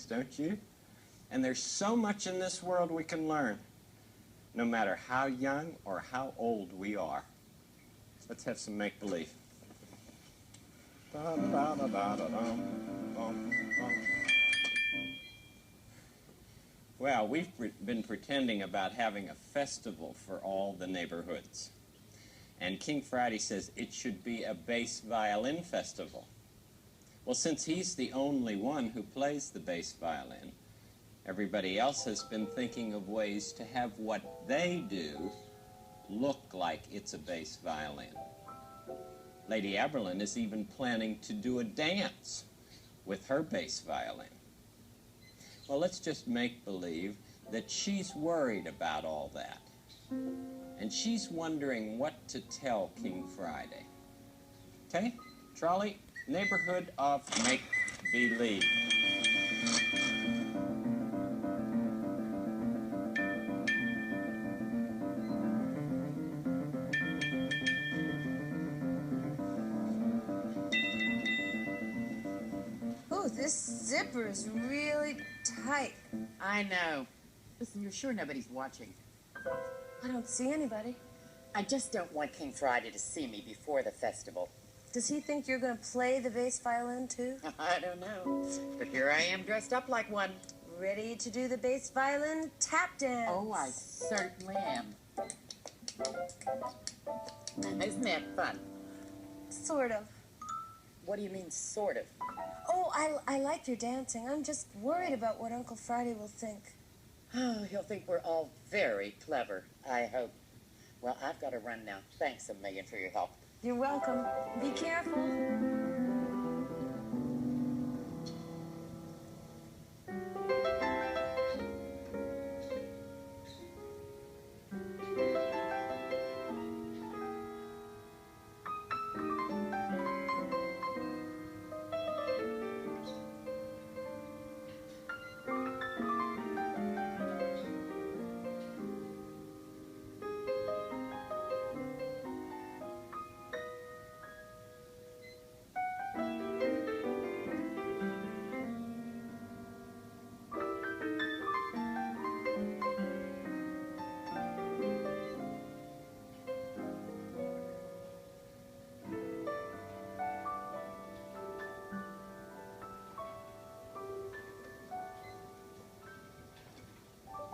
things, don't you? And there's so much in this world we can learn, no matter how young or how old we are. Let's have some make-believe. Well, we've been pretending about having a festival for all the neighborhoods. And King Friday says it should be a bass violin festival. Well, since he's the only one who plays the bass violin, everybody else has been thinking of ways to have what they do look like it's a bass violin. Lady Aberlin is even planning to do a dance with her bass violin. Well, let's just make believe that she's worried about all that. And she's wondering what to tell King Friday. Okay? Trolley, neighborhood of make-believe. Oh, this zipper is really tight. I know. Listen, you're sure nobody's watching? I don't see anybody. I just don't want King Friday to see me before the festival. Does he think you're going to play the bass violin, too? I don't know. But here I am dressed up like one. Ready to do the bass violin tap dance. Oh, I certainly am. Isn't that fun? Sort of. What do you mean, sort of? Oh, I like your dancing. I'm just worried about what Uncle Friday will think. Oh, he'll think we're all very clever, I hope. Well, I've got to run now. Thanks a million for your help. You're welcome. Be careful.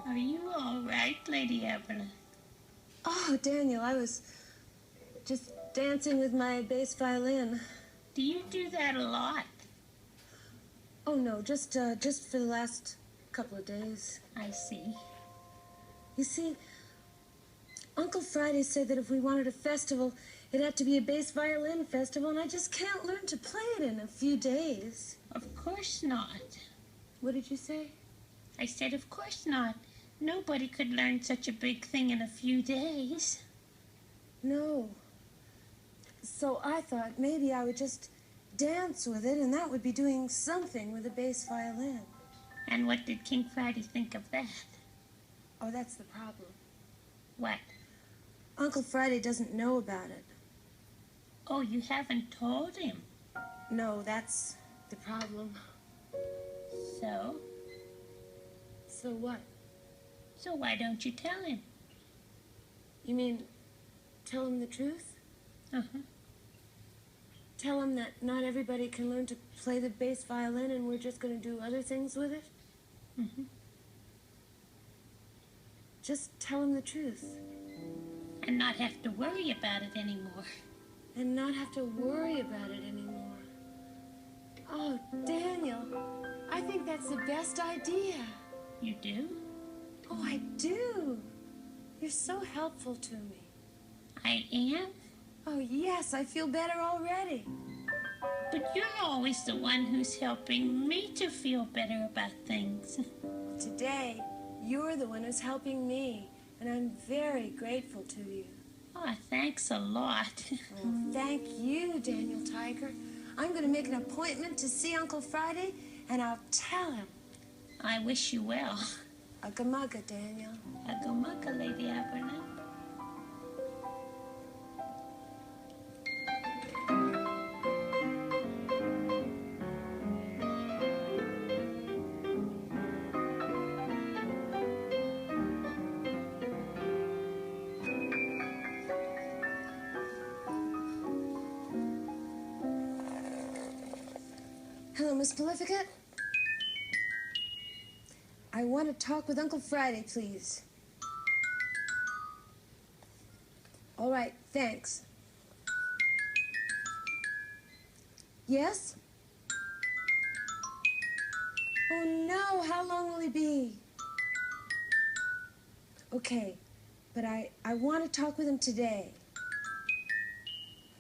Are you all right, Lady Evelyn? Oh, Daniel, I was just dancing with my bass violin. Do you do that a lot? Oh, no, just for the last couple of days. I see. You see, Uncle Friday said that if we wanted a festival, it had to be a bass violin festival, and I just can't learn to play it in a few days. Of course not. What did you say? I said, of course not. Nobody could learn such a big thing in a few days. No. So I thought maybe I would just dance with it, and that would be doing something with a bass violin. And what did King Friday think of that? Oh, that's the problem. What? Uncle Friday doesn't know about it. Oh, you haven't told him. No, that's the problem. So? So what? So why don't you tell him? You mean tell him the truth? Uh-huh. Tell him that not everybody can learn to play the bass violin and we're just going to do other things with it? Mm-hmm. Just tell him the truth. And not have to worry about it anymore. And not have to worry about it anymore. Oh, Daniel, I think that's the best idea. You do? Oh, I do. You're so helpful to me. I am? Oh, yes, I feel better already. But you're always the one who's helping me to feel better about things. Today, you're the one who's helping me, and I'm very grateful to you. Oh, thanks a lot. Oh, thank you, Daniel Tiger. I'm going to make an appointment to see Uncle Friday, and I'll tell him. I wish you well. Ugga-mugga, Daniel. Ugga-mugga, Lady Aberlin. Hello, Miss Prolificate. I want to talk with Uncle Friday, please. All right, thanks. Yes? Oh, no, how long will he be? Okay, but I want to talk with him today.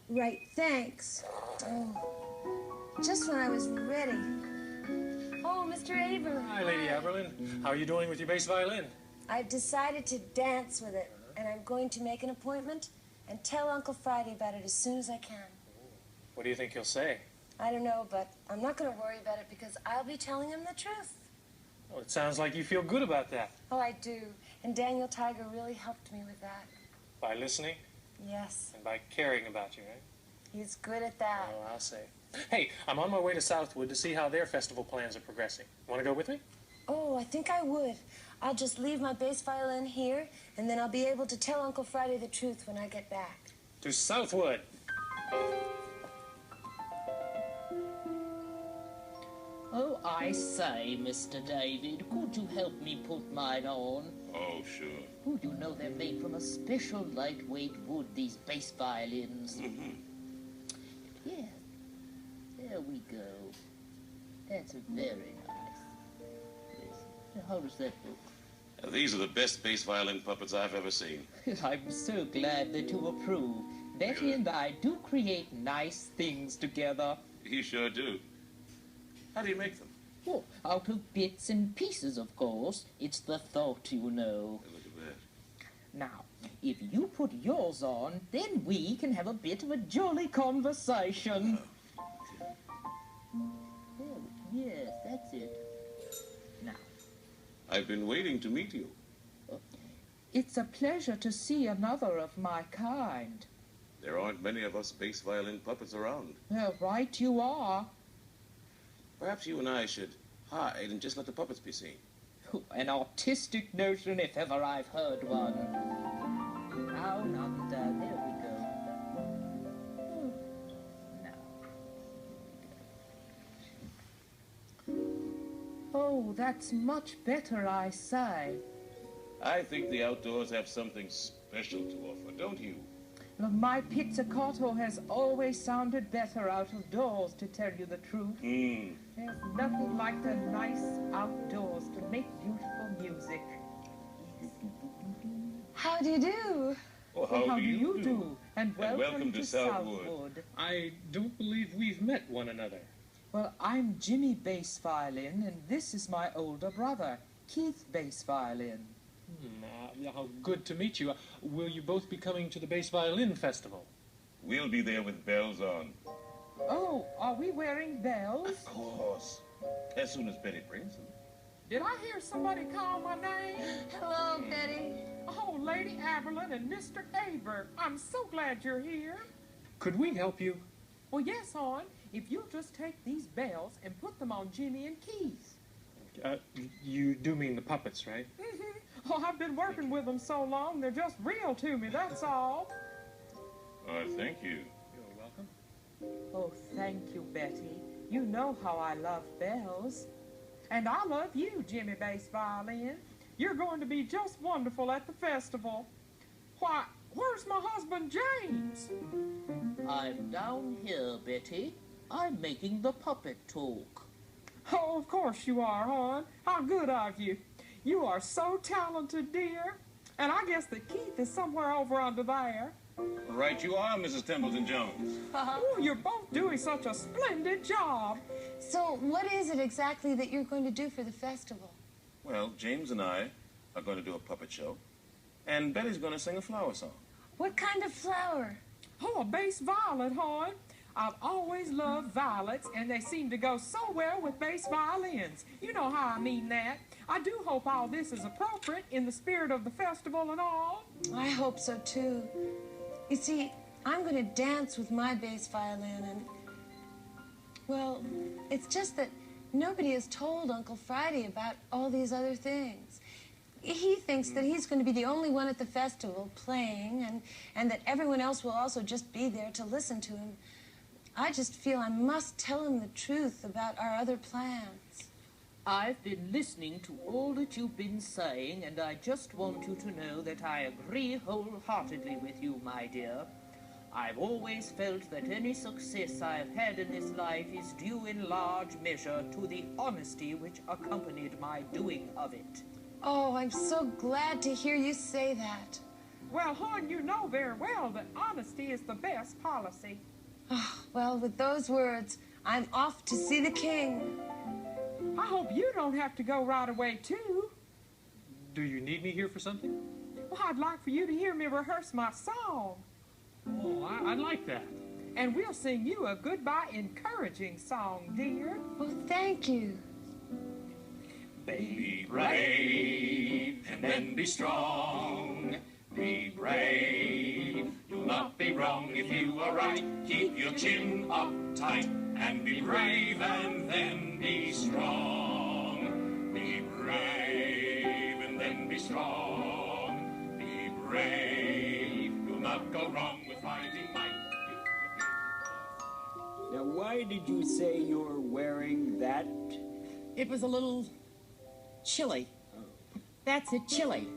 Right, thanks. Oh, just when I was ready. Oh, Mr. Aber. Hi, Lady Aberlin. How are you doing with your bass violin? I've decided to dance with it, and I'm going to make an appointment and tell Uncle Friday about it as soon as I can. What do you think he'll say? I don't know, but I'm not going to worry about it because I'll be telling him the truth. Well, it sounds like you feel good about that. Oh, I do. And Daniel Tiger really helped me with that. By listening Yes, and by caring about you, right? he's good at that. Oh, I'll say. Hey, I'm on my way to Southwood to see how their festival plans are progressing. Want to go with me? Oh, I think I would. I'll just leave my bass violin here, and then I'll be able to tell Uncle Friday the truth when I get back. To Southwood. Oh, I say, Mr. David, could you help me put mine on? Oh, sure. Oh, you know they're made from a special lightweight wood, these bass violins. Yeah, there we go. That's very nice. Yes. How does that look? Now, these are the best bass violin puppets I've ever seen. I'm so glad that you approve. Betty and I do create nice things together. You sure do. How do you make them? Oh, out of bits and pieces, of course. It's the thought, you know. Hey, look at that. Now, if you put yours on, then we can have a bit of a jolly conversation. There yes, that's it. Now, I've been waiting to meet you. it's a pleasure to see another of my kind. There aren't many of us bass violin puppets around. Well, right you are. Perhaps you and I should hide and just let the puppets be seen. An artistic notion, if ever I've heard one. Down under, there we go. Now. Oh, that's much better, I say. I think the outdoors have something special to offer, don't you? Well, my pizzicato has always sounded better out of doors, to tell you the truth. There's nothing like the nice outdoors to make beautiful music. How do you do? Well, Well, how do you do? And welcome to Southwood. I don't believe we've met one another. Well, I'm Jimmy Bass Violin, and this is my older brother, Keith Bass Violin. How good to meet you. Will you both be coming to the Bass Violin Festival? We'll be there with bells on. Oh, are we wearing bells? Of course. As soon as Betty brings them. Did I hear somebody call my name? Hello, Betty. Oh, Lady Aberlin and Mr. Aber. I'm so glad you're here. Could we help you? Well, yes, hon. If you'll just take these bells and put them on Jimmy and Keith. You do mean the puppets, right? Oh, I've been working with them so long, they're just real to me, that's all. Thank you. You're welcome. Oh, thank you, Betty. You know how I love bells. And I love you, Jimmy Bass Violin. You're going to be just wonderful at the festival. Why, where's my husband, James? I'm down here, Betty. I'm making the puppet talk. Oh, of course you are, hon. How good of you. You are so talented, dear. And I guess that Keith is somewhere over under there. Right you are, Mrs. Templeton-Jones. Oh, you're both doing such a splendid job. So what is it exactly that you're going to do for the festival? Well, James and I are going to do a puppet show, and Betty's going to sing a flower song. What kind of flower? Oh, a bass violet, hon. I've always loved violets, and they seem to go so well with bass violins. You know how I mean that. I do hope all this is appropriate in the spirit of the festival and all. I hope so, too. You see, I'm going to dance with my bass violin, and, well, it's just that nobody has told Uncle Friday about all these other things. He thinks that he's going to be the only one at the festival playing, and that everyone else will also just be there to listen to him. I just feel I must tell him the truth about our other plans. I've been listening to all that you've been saying, and I just want you to know that I agree wholeheartedly with you, my dear. I've always felt that any success I've had in this life is due in large measure to the honesty which accompanied my doing of it. Oh, I'm so glad to hear you say that. Well, hon, you know very well that honesty is the best policy. Oh, well, with those words, I'm off to see the king. I hope you don't have to go right away, too. Do you need me here for something? Well, I'd like for you to hear me rehearse my song. Oh, I'd like that. And we'll sing you a goodbye encouraging song, dear. Oh, thank you. Be brave and then be strong. Be brave, you'll not be wrong if you are right. Keep your chin up tight and be brave and then be strong. Be brave and then be strong. Be brave, you'll not go wrong with finding might. Now, why did you say you're wearing that? It was a little chilly. That's it, chilly.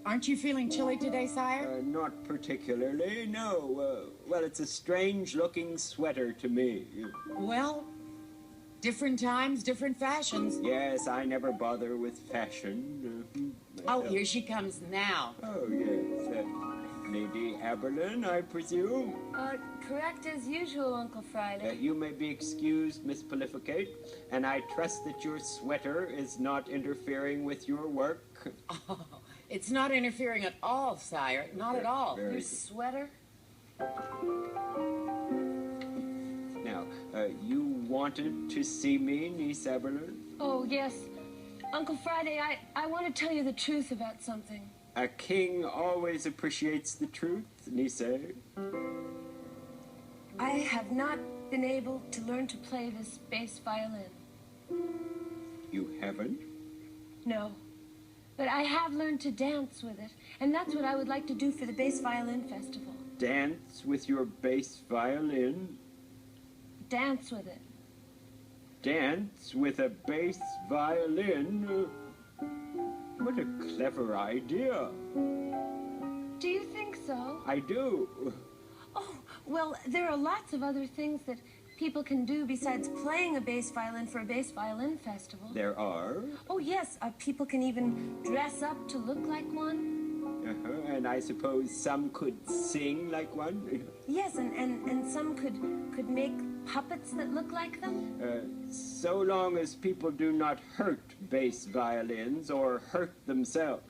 Aren't you feeling chilly today, sire? Not particularly, no. Well, it's a strange-looking sweater to me. Well, different times, different fashions. Yes, I never bother with fashion. Oh, here she comes now. Oh, yes. Lady Aberlin, I presume? Correct as usual, Uncle Friday. You may be excused, Miss Prolificate, and I trust that your sweater is not interfering with your work. Oh, it's not interfering at all, sire. Not at all. Your sweater? Now, you wanted to see me, Niece Aberlin? Oh, yes. Uncle Friday, I want to tell you the truth about something. A king always appreciates the truth, Niece. I have not been able to learn to play this bass violin. You haven't? No. But I have learned to dance with it, and that's what I would like to do for the Bass Violin Festival. Dance with your bass violin? Dance with it. Dance with a bass violin? What a clever idea. Do you think so? I do. Oh, well, there are lots of other things that people can do besides playing a bass violin for a bass violin festival. There are? Oh, yes. People can even dress up to look like one. And I suppose some could sing like one? Yes, and some could make puppets that look like them. So long as people do not hurt bass violins or hurt themselves.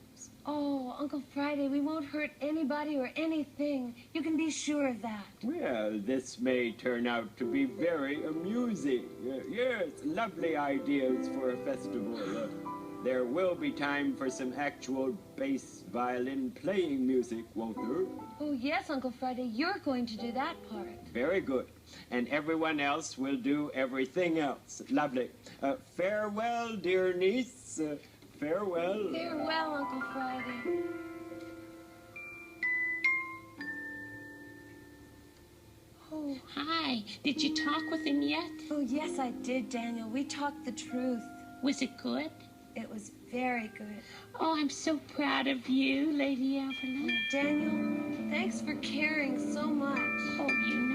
Oh, Uncle Friday, we won't hurt anybody or anything. You can be sure of that. Well, this may turn out to be very amusing. Yes, lovely ideas for a festival. There will be time for some actual bass violin playing music, won't there? Oh, yes, Uncle Friday, you're going to do that part. Very good. And everyone else will do everything else. Lovely. Farewell, dear niece. Farewell. Farewell, Uncle Friday. Oh, hi. Did you talk with him yet? Oh, yes, I did, Daniel. We talked the truth. Was it good? It was very good. Oh, I'm so proud of you, Lady Evelyn. Daniel, thanks for caring so much. Oh, you